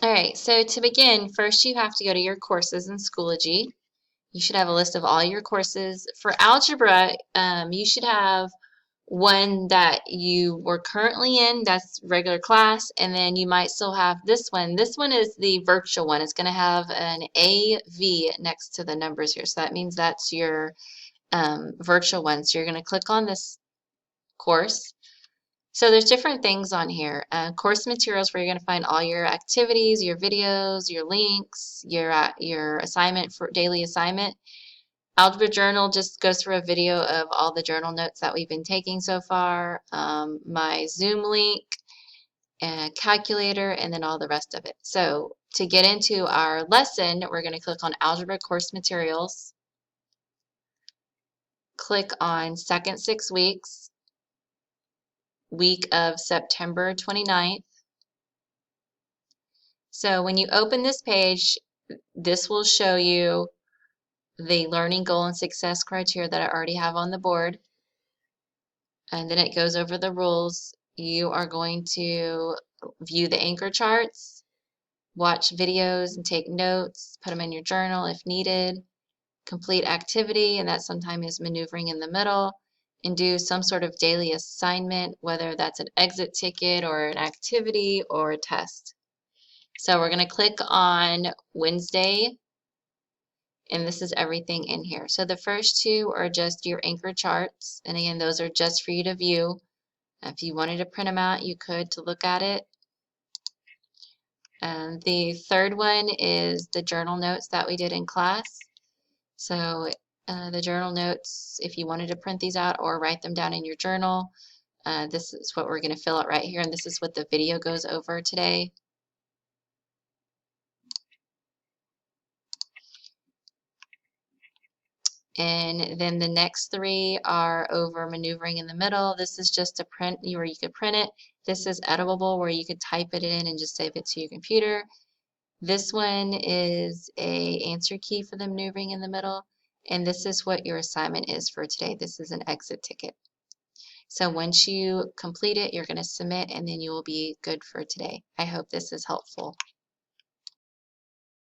All right, so to begin, first you have to go to your courses in Schoology. You should have a list of all your courses. For algebra, you should have one that you were currently in, that's regular class, and then you might still have this one. This one is the virtual one. It's going to have an AV next to the numbers here. So that means that's your virtual one. So you're going to click on this course. So there's different things on here. Course materials where you're going to find all your activities, your videos, your links, your assignment for daily assignment. Algebra Journal just goes through a video of all the journal notes that we've been taking so far, my Zoom link, calculator, and then all the rest of it. So to get into our lesson, we're going to click on Algebra Course Materials, click on Second 6 Weeks, week of September 29th. So when you open this page, this will show you the learning goal and success criteria that I already have on the board. And then it goes over the rules. You are going to view the anchor charts, watch videos and take notes, put them in your journal if needed, complete activity, and that sometimes is maneuvering in the middle, and do some sort of daily assignment, whether that's an exit ticket or an activity or a test. So we're going to click on Wednesday, and this is everything in here. So the first two are just your anchor charts, and again, those are just for you to view. If you wanted to print them out, you could to look at it. The third one is the journal notes that we did in class. So the journal notes, if you wanted to print these out or write them down in your journal, this is what we're going to fill out right here, and this is what the video goes over today. And then the next three are over maneuvering in the middle. This is just a print where you could print it. This is editable where you could type it in and just save it to your computer. This one is a answer key for the maneuvering in the middle. And this is what your assignment is for today. This is an exit ticket. So once you complete it, you're going to submit and then you will be good for today. I hope this is helpful.